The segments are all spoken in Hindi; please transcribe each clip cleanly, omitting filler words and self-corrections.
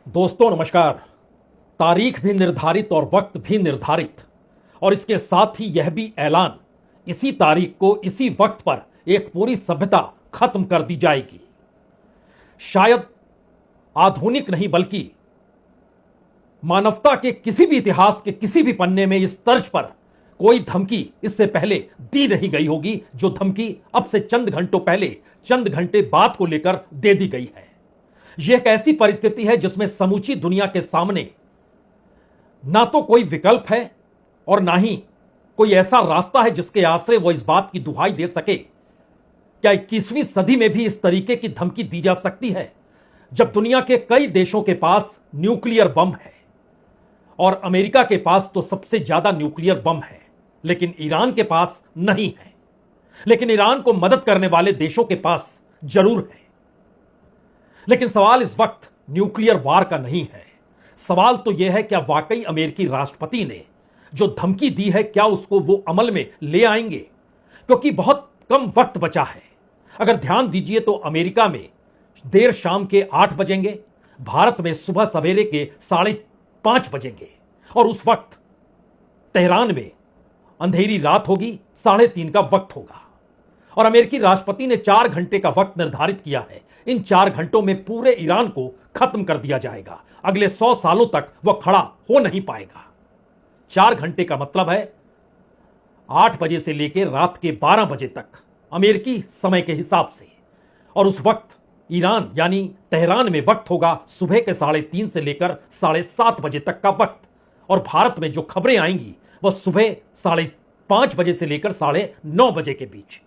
दोस्तों नमस्कार। तारीख भी निर्धारित और वक्त भी निर्धारित, और इसके साथ ही यह भी ऐलान, इसी तारीख को इसी वक्त पर एक पूरी सभ्यता खत्म कर दी जाएगी। शायद आधुनिक नहीं बल्कि मानवता के किसी भी इतिहास के किसी भी पन्ने में इस तर्ज पर कोई धमकी इससे पहले दी नहीं गई होगी जो धमकी अब से चंद घंटों पहले, चंद घंटे बाद को लेकर दे दी गई है। यह एक ऐसी परिस्थिति है जिसमें समूची दुनिया के सामने ना तो कोई विकल्प है और ना ही कोई ऐसा रास्ता है जिसके आश्रय वो इस बात की दुहाई दे सके क्या 21वीं सदी में भी इस तरीके की धमकी दी जा सकती है, जब दुनिया के कई देशों के पास न्यूक्लियर बम है और अमेरिका के पास तो सबसे ज्यादा न्यूक्लियर बम है, लेकिन ईरान के पास नहीं है। लेकिन ईरान को मदद करने वाले देशों के पास जरूर है। लेकिन सवाल इस वक्त न्यूक्लियर वार का नहीं है। सवाल तो यह है क्या वाकई अमेरिकी राष्ट्रपति ने जो धमकी दी है क्या उसको वो अमल में ले आएंगे, क्योंकि बहुत कम वक्त बचा है। अगर ध्यान दीजिए तो अमेरिका में देर शाम के 8 बजेंगे, भारत में सुबह सवेरे के 5:30 बजेंगे, और उस वक्त तेहरान में अंधेरी रात होगी, 3:30 का वक्त होगा। और अमेरिकी राष्ट्रपति ने 4 घंटे का वक्त निर्धारित किया है। इन 4 घंटों में पूरे ईरान को खत्म कर दिया जाएगा। अगले 100 सालों तक वह खड़ा हो नहीं पाएगा। 4 घंटे का मतलब है 8 बजे से लेकर रात के 12 बजे तक अमेरिकी समय के हिसाब से। और उस वक्त ईरान यानी तेहरान में वक्त होगा सुबह के 3:30 से लेकर 7:30 बजे तक का वक्त। और भारत में जो खबरें आएंगी वह सुबह 5:30 बजे से लेकर 9:30 बजे के बीच।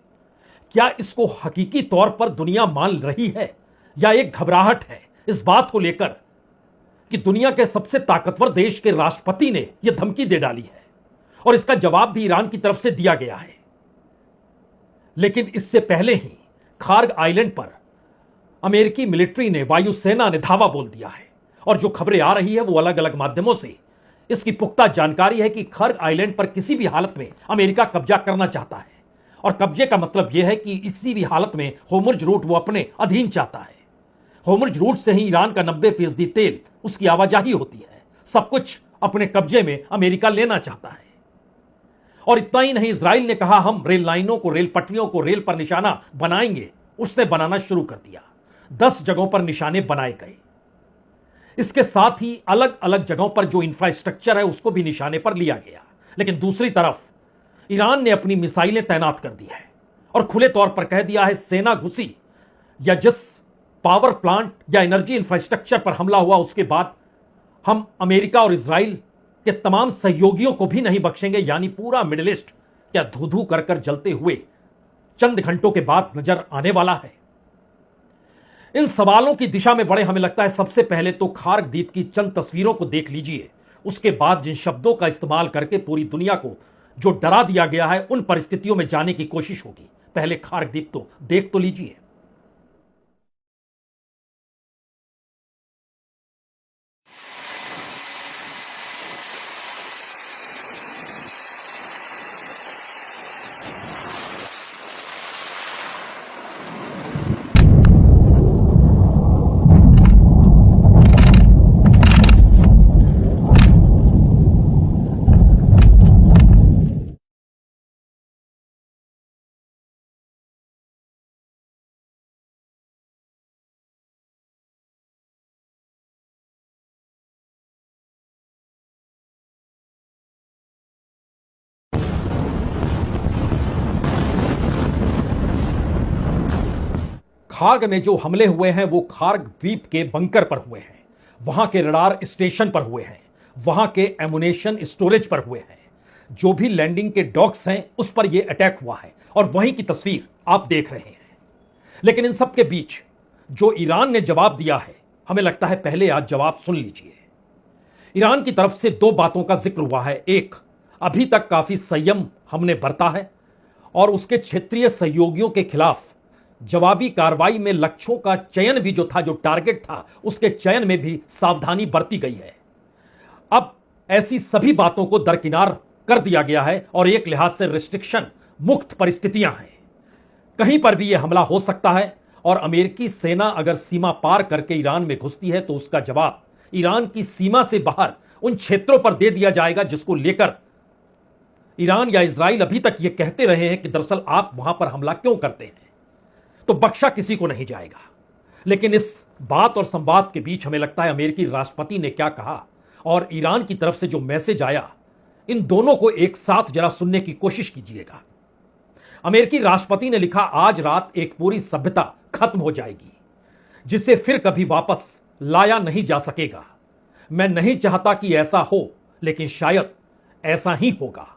क्या इसको हकीकी तौर पर दुनिया मान रही है या एक घबराहट है इस बात को लेकर कि दुनिया के सबसे ताकतवर देश के राष्ट्रपति ने यह धमकी दे डाली है, और इसका जवाब भी ईरान की तरफ से दिया गया है। लेकिन इससे पहले ही खार्ग आइलैंड पर अमेरिकी मिलिट्री ने, वायुसेना ने धावा बोल दिया है, और जो खबरें आ रही है वो अलग अलग माध्यमों से इसकी पुख्ता जानकारी है कि खार्ग आइलैंड पर किसी भी हालत में अमेरिका कब्जा करना चाहता है। और कब्जे का मतलब यह है कि किसी भी हालत में होर्मुज रूट वो अपने अधीन चाहता है। होर्मुज रूट से ही ईरान का 90% तेल उसकी आवाजाही होती है। सब कुछ अपने कब्जे में अमेरिका लेना चाहता है। और इतना ही नहीं, इजराइल ने कहा हम रेल लाइनों को, रेल पटरियों को रेल पर निशाना बनाएंगे। उसने बनाना शुरू कर दिया। 10 जगहों पर निशाने बनाए गए। इसके साथ ही अलग अलग जगहों पर जो इंफ्रास्ट्रक्चर है उसको भी निशाने पर लिया गया। लेकिन दूसरी तरफ ईरान ने अपनी मिसाइलें तैनात कर दी है और खुले तौर पर कह दिया है सेना घुसी या जिस पावर प्लांट या एनर्जी इंफ्रास्ट्रक्चर पर हमला हुआ उसके बाद हम अमेरिका और इजराइल के तमाम सहयोगियों को भी नहीं बख्शेंगे। यानी पूरा मिडिल ईस्ट क्या धू धू कर कर जलते हुए चंद घंटों के बाद नजर आने वाला है। इन सवालों की दिशा में बढ़े, हमें लगता है सबसे पहले तो खार्ग द्वीप की चंद तस्वीरों को देख लीजिए। उसके बाद जिन शब्दों का इस्तेमाल करके पूरी दुनिया को जो डरा दिया गया है उन परिस्थितियों में जाने की कोशिश होगी। पहले खार्ग द्वीप तो देख तो लीजिए। खार्ग में जो हमले हुए हैं वो खार्ग द्वीप के बंकर पर हुए हैं, वहां के रडार स्टेशन पर हुए हैं, वहां के एमुनेशन स्टोरेज पर हुए हैं। जो भी लैंडिंग के डॉक्स हैं उस पर यह अटैक हुआ है और वहीं की तस्वीर आप देख रहे हैं। लेकिन इन सब के बीच जो ईरान ने जवाब दिया है, हमें लगता है पहले आज जवाब सुन लीजिए। ईरान की तरफ से 2 बातों का जिक्र हुआ है। एक, अभी तक काफी संयम हमने बरता है और उसके क्षेत्रीय सहयोगियों के खिलाफ जवाबी कार्रवाई में लक्ष्यों का चयन भी जो था, जो टारगेट था, उसके चयन में भी सावधानी बरती गई है। अब ऐसी सभी बातों को दरकिनार कर दिया गया है और एक लिहाज से रिस्ट्रिक्शन मुक्त परिस्थितियां हैं। कहीं पर भी यह हमला हो सकता है और अमेरिकी सेना अगर सीमा पार करके ईरान में घुसती है तो उसका जवाब ईरान की सीमा से बाहर उन क्षेत्रों पर दे दिया जाएगा जिसको लेकर ईरान या इजराइल अभी तक यह कहते रहे हैं कि दरअसल आप वहां पर हमला क्यों करते हैं, तो बख्शा किसी को नहीं जाएगा। लेकिन इस बात और संवाद के बीच हमें लगता है अमेरिकी राष्ट्रपति ने क्या कहा और ईरान की तरफ से जो मैसेज आया, इन दोनों को एक साथ जरा सुनने की कोशिश कीजिएगा। अमेरिकी राष्ट्रपति ने लिखा, आज रात एक पूरी सभ्यता खत्म हो जाएगी जिसे फिर कभी वापस लाया नहीं जा सकेगा। मैं नहीं चाहता कि ऐसा हो, लेकिन शायद ऐसा ही होगा।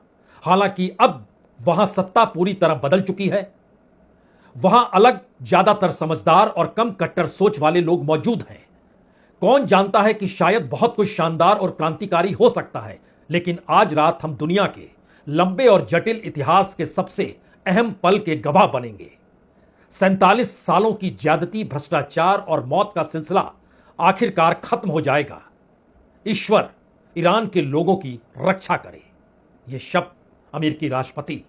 हालांकि अब वहां सत्ता पूरी तरह बदल चुकी है। वहां अलग ज्यादातर समझदार और कम कट्टर सोच वाले लोग मौजूद हैं। कौन जानता है कि शायद बहुत कुछ शानदार और क्रांतिकारी हो सकता है। लेकिन आज रात हम दुनिया के लंबे और जटिल इतिहास के सबसे अहम पल के गवाह बनेंगे। 47 सालों की ज्यादती, भ्रष्टाचार और मौत का सिलसिला आखिरकार खत्म हो जाएगा। ईश्वर ईरान के लोगों की रक्षा करे। ये शब्द अमेरिकी राष्ट्रपति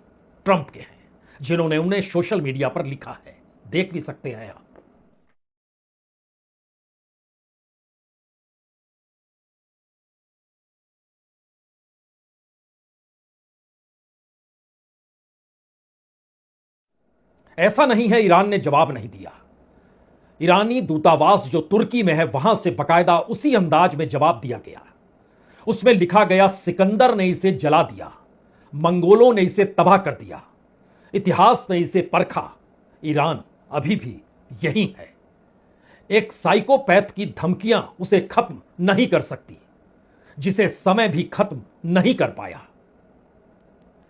ट्रंप के हैं, जिन्होंने उन्हें सोशल मीडिया पर लिखा है। देख भी सकते हैं आप। ऐसा नहीं है ईरान ने जवाब नहीं दिया। ईरानी दूतावास जो तुर्की में है, वहां से बकायदा उसी अंदाज में जवाब दिया गया। उसमें लिखा गया, सिकंदर ने इसे जला दिया, मंगोलों ने इसे तबाह कर दिया, इतिहास ने इसे परखा, ईरान अभी भी यही है। एक साइकोपैथ की धमकियां उसे खत्म नहीं कर सकती, जिसे समय भी खत्म नहीं कर पाया।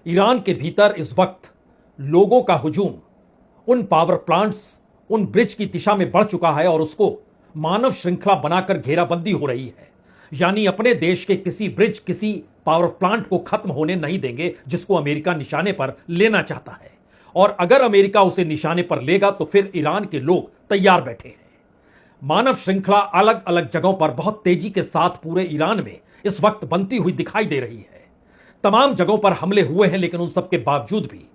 ईरान के भीतर इस वक्त लोगों का हुजूम उन पावर प्लांट्स, उन ब्रिज की दिशा में बढ़ चुका है और उसको मानव श्रृंखला बनाकर घेराबंदी हो रही है। यानी अपने देश के किसी ब्रिज, किसी पावर प्लांट को खत्म होने नहीं देंगे जिसको अमेरिका निशाने पर लेना चाहता है। और अगर अमेरिका उसे निशाने पर लेगा तो फिर ईरान के लोग तैयार बैठे हैं। मानव श्रृंखला अलग अलग जगहों पर बहुत तेजी के साथ पूरे ईरान में इस वक्त बनती हुई दिखाई दे रही है। तमाम जगहों पर हमले हुए हैं, लेकिन उन सबके बावजूद भी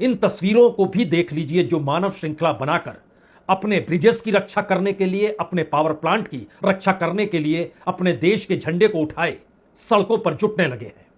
इन तस्वीरों को भी देख लीजिए जो मानव श्रृंखला बनाकर अपने ब्रिजेस की रक्षा करने के लिए, अपने पावर प्लांट की रक्षा करने के लिए अपने देश के झंडे को उठाए सड़कों पर जुटने लगे हैं।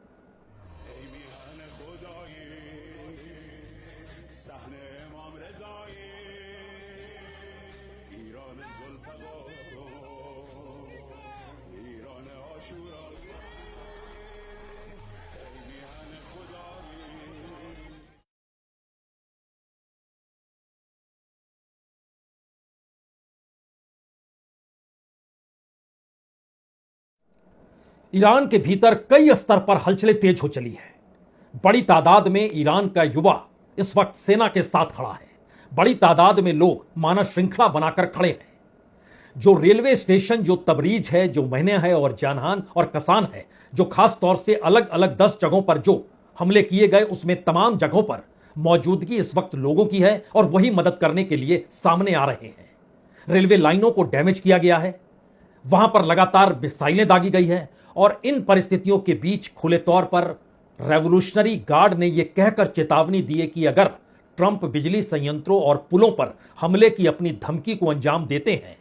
ईरान के भीतर कई स्तर पर हलचलें तेज हो चली है। बड़ी तादाद में ईरान का युवा इस वक्त सेना के साथ खड़ा है। बड़ी तादाद में लोग मानव श्रृंखला बनाकर खड़े हैं। जो रेलवे स्टेशन, जो तबरीज है, जो महीने है और जानहान और कसान है, जो खास तौर से अलग अलग 10 जगहों पर जो हमले किए गए, उसमें तमाम जगहों पर मौजूदगी इस वक्त लोगों की है और वही मदद करने के लिए सामने आ रहे हैं। रेलवे लाइनों को डैमेज किया गया है, वहां पर लगातार मिसाइलें दागी गई है और इन परिस्थितियों के बीच खुले तौर पर रेवोल्यूशनरी गार्ड ने यह कहकर चेतावनी दी है कि अगर ट्रंप बिजली संयंत्रों और पुलों पर हमले की अपनी धमकी को अंजाम देते हैं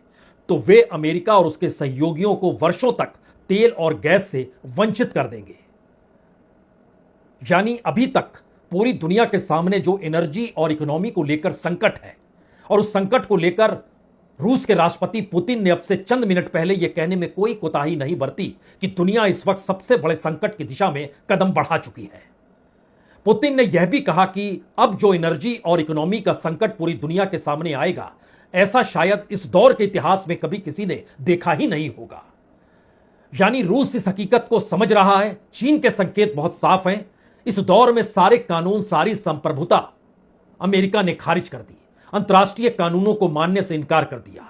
तो वे अमेरिका और उसके सहयोगियों को वर्षों तक तेल और गैस से वंचित कर देंगे। यानी अभी तक पूरी दुनिया के सामने जो एनर्जी और इकोनॉमी को लेकर संकट है, और उस संकट को लेकर रूस के राष्ट्रपति पुतिन ने अब से चंद मिनट पहले यह कहने में कोई कोताही नहीं बरती कि दुनिया इस वक्त सबसे बड़े संकट की दिशा में कदम बढ़ा चुकी है। पुतिन ने यह भी कहा कि अब जो एनर्जी और इकोनॉमी का संकट पूरी दुनिया के सामने आएगा, ऐसा शायद इस दौर के इतिहास में कभी किसी ने देखा ही नहीं होगा। यानी रूस इस हकीकत को समझ रहा है। चीन के संकेत बहुत साफ हैं। इस दौर में सारे कानून, सारी संप्रभुता अमेरिका ने खारिज कर दी, अंतर्राष्ट्रीय कानूनों को मानने से इनकार कर दिया।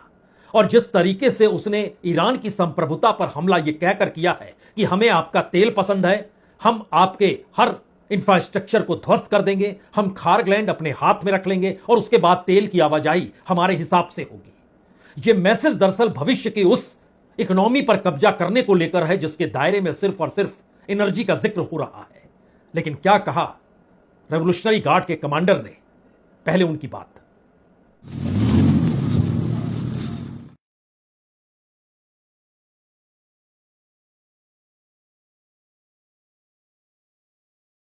और जिस तरीके से उसने ईरान की संप्रभुता पर हमला यह कहकर किया है कि हमें आपका तेल पसंद है, हम आपके हर इंफ्रास्ट्रक्चर को ध्वस्त कर देंगे, हम खारगलैंड अपने हाथ में रख लेंगे और उसके बाद तेल की आवाजाही हमारे हिसाब से होगी। यह मैसेज दरअसल भविष्य की उस इकोनॉमी पर कब्जा करने को लेकर है जिसके दायरे में सिर्फ और सिर्फ एनर्जी का जिक्र हो रहा है। लेकिन क्या कहा रेवोल्यूशनरी गार्ड के कमांडर ने, पहले उनकी बात।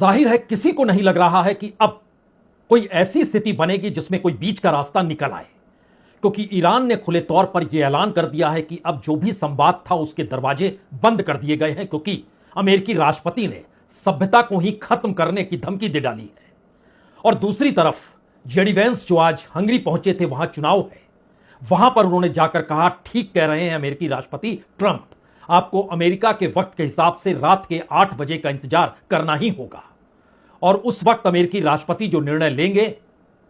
जाहिर है किसी को नहीं लग रहा है कि अब कोई ऐसी स्थिति बनेगी जिसमें कोई बीच का रास्ता निकल आए, क्योंकि ईरान ने खुले तौर पर यह ऐलान कर दिया है कि अब जो भी संवाद था उसके दरवाजे बंद कर दिए गए हैं, क्योंकि अमेरिकी राष्ट्रपति ने सभ्यता को ही खत्म करने की धमकी दे डाली है। और दूसरी तरफ जेडी वेंस जो आज हंगरी पहुंचे थे, वहां चुनाव है, वहां पर उन्होंने जाकर कहा, ठीक कह रहे हैं अमेरिकी राष्ट्रपति ट्रंप, आपको अमेरिका के वक्त के हिसाब से रात के 8 बजे का इंतजार करना ही होगा। और उस वक्त अमेरिकी राष्ट्रपति जो निर्णय लेंगे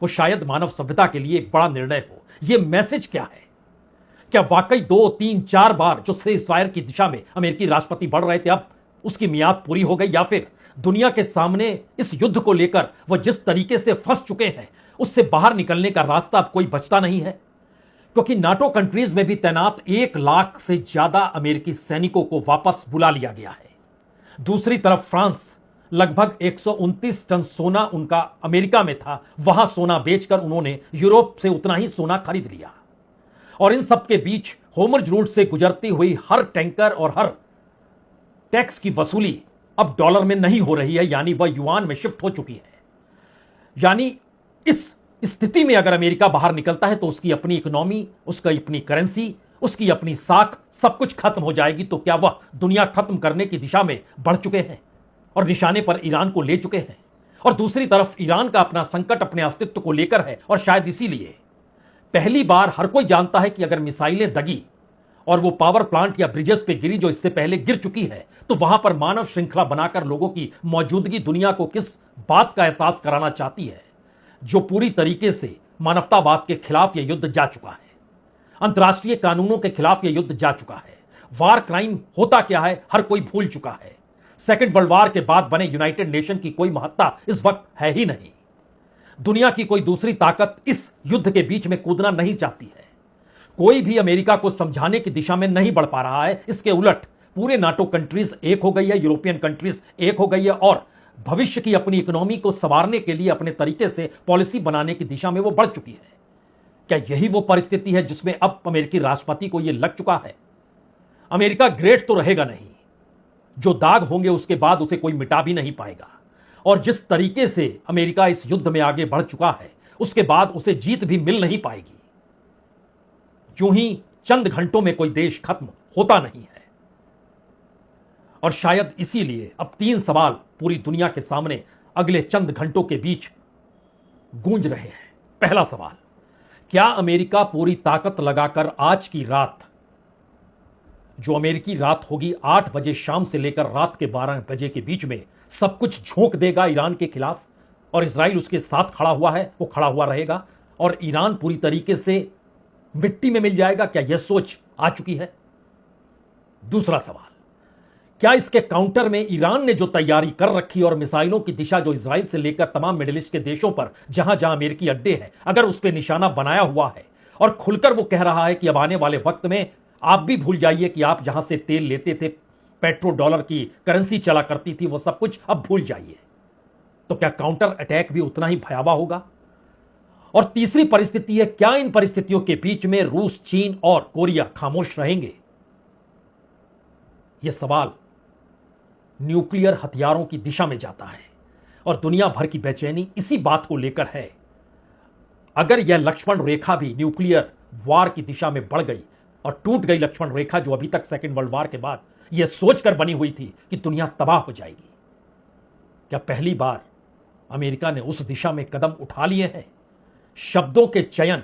वो शायद मानव सभ्यता के लिए एक बड़ा निर्णय हो। यह मैसेज क्या है? क्या वाकई 2, 3, 4 बार जो सीज़फायर की दिशा में अमेरिकी राष्ट्रपति बढ़ रहे थे अब उसकी मियाद पूरी हो गई, या फिर दुनिया के सामने इस युद्ध को लेकर वह जिस तरीके से फंस चुके हैं उससे बाहर निकलने का रास्ता अब कोई बचता नहीं है? क्योंकि नाटो कंट्रीज में भी तैनात 1 लाख से ज्यादा अमेरिकी सैनिकों को वापस बुला लिया गया है। दूसरी तरफ फ्रांस लगभग 129 टन सोना उनका अमेरिका में था, वहां सोना बेचकर उन्होंने यूरोप से उतना ही सोना खरीद लिया। और इन सब के बीच होमर्ज रूट से गुजरती हुई हर टैंकर और हर टैक्स की वसूली अब डॉलर में नहीं हो रही है, यानी वह युआन में शिफ्ट हो चुकी है। यानी इस स्थिति में अगर अमेरिका बाहर निकलता है तो उसकी अपनी इकोनॉमी, उसकी अपनी करेंसी, उसकी अपनी साख, सब कुछ खत्म हो जाएगी। तो क्या वह दुनिया खत्म करने की दिशा में बढ़ चुके हैं और निशाने पर ईरान को ले चुके हैं? और दूसरी तरफ ईरान का अपना संकट अपने अस्तित्व को लेकर है, और शायद इसीलिए पहली बार हर कोई जानता है कि अगर मिसाइलें दगी और वो पावर प्लांट या ब्रिजेस पे गिरी जो इससे पहले गिर चुकी है, तो वहां पर मानव श्रृंखला बनाकर लोगों की मौजूदगी दुनिया को किस बात का एहसास कराना चाहती है, जो पूरी तरीके से मानवतावाद के खिलाफ यह युद्ध जा चुका है, अंतर्राष्ट्रीय कानूनों के खिलाफ यह युद्ध जा चुका है। वार क्राइम होता क्या है हर कोई भूल चुका है। सेकेंड वर्ल्ड वार के बाद बने यूनाइटेड नेशन की कोई महत्ता इस वक्त है ही नहीं। दुनिया की कोई दूसरी ताकत इस युद्ध के बीच में कूदना नहीं चाहती है। कोई भी अमेरिका को समझाने की दिशा में नहीं बढ़ पा रहा है। इसके उलट पूरे नाटो कंट्रीज एक हो गई है, यूरोपियन कंट्रीज एक हो गई है, और भविष्य की अपनी इकोनॉमी को संवारने के लिए अपने तरीके से पॉलिसी बनाने की दिशा में वो बढ़ चुकी है। क्या यही वो परिस्थिति है जिसमें अब अमेरिकी राष्ट्रपति को यह लग चुका है? अमेरिका ग्रेट तो रहेगा नहीं, जो दाग होंगे उसके बाद उसे कोई मिटा भी नहीं पाएगा। और जिस तरीके से अमेरिका इस युद्ध में आगे बढ़ चुका है उसके बाद उसे जीत भी मिल नहीं पाएगी। यूं ही चंद घंटों में कोई देश खत्म होता नहीं है। और शायद इसीलिए अब 3 सवाल पूरी दुनिया के सामने अगले चंद घंटों के बीच गूंज रहे हैं। पहला सवाल, क्या अमेरिका पूरी ताकत लगाकर आज की रात, जो अमेरिकी रात होगी 8 बजे शाम से लेकर रात के 12 बजे के बीच में, सब कुछ झोंक देगा ईरान के खिलाफ, और इजराइल उसके साथ खड़ा हुआ है, वो खड़ा हुआ रहेगा, और ईरान पूरी तरीके से मिट्टी में मिल जाएगा? क्या यह सोच आ चुकी है? दूसरा सवाल, क्या इसके काउंटर में ईरान ने जो तैयारी कर रखी और मिसाइलों की दिशा जो इजराइल से लेकर तमाम मिडिल ईस्ट के देशों पर जहां जहां अमेरिकी अड्डे हैं, अगर उस पर निशाना बनाया हुआ है और खुलकर वो कह रहा है कि अब आने वाले वक्त में आप भी भूल जाइए कि आप जहां से तेल लेते थे, पेट्रो डॉलर की करेंसी चला करती थी, वो सब कुछ अब भूल जाइए, तो क्या काउंटर अटैक भी उतना ही भयावह होगा? और तीसरी परिस्थिति है, क्या इन परिस्थितियों के बीच में रूस, चीन और कोरिया खामोश रहेंगे? यह सवाल न्यूक्लियर हथियारों की दिशा में जाता है, और दुनिया भर की बेचैनी इसी बात को लेकर है। अगर यह लक्ष्मण रेखा भी न्यूक्लियर वार की दिशा में बढ़ गई और टूट गई लक्ष्मण रेखा जो अभी तक सेकेंड वर्ल्ड वार के बाद यह सोचकर बनी हुई थी कि दुनिया तबाह हो जाएगी, क्या पहली बार अमेरिका ने उस दिशा में कदम उठा लिए हैं? शब्दों के चयन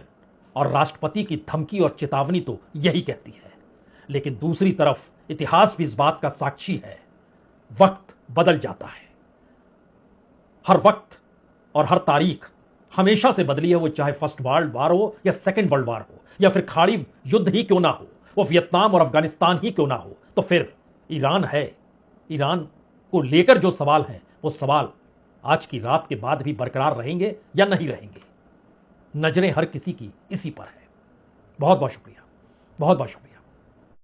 और राष्ट्रपति की धमकी और चेतावनी तो यही कहती है, लेकिन दूसरी तरफ इतिहास भी इस बात का साक्षी है, वक्त बदल जाता है। हर वक्त और हर तारीख हमेशा से बदली है, वो चाहे फर्स्ट वर्ल्ड वार हो या सेकेंड वर्ल्ड वार हो या फिर खाड़ी युद्ध ही क्यों ना हो, वो वियतनाम और अफगानिस्तान ही क्यों ना हो। तो फिर ईरान है, ईरान को लेकर जो सवाल हैं वो सवाल आज की रात के बाद भी बरकरार रहेंगे या नहीं रहेंगे? नजरें हर किसी की इसी पर है। बहुत बहुत शुक्रिया, बहुत बहुत शुक्रिया।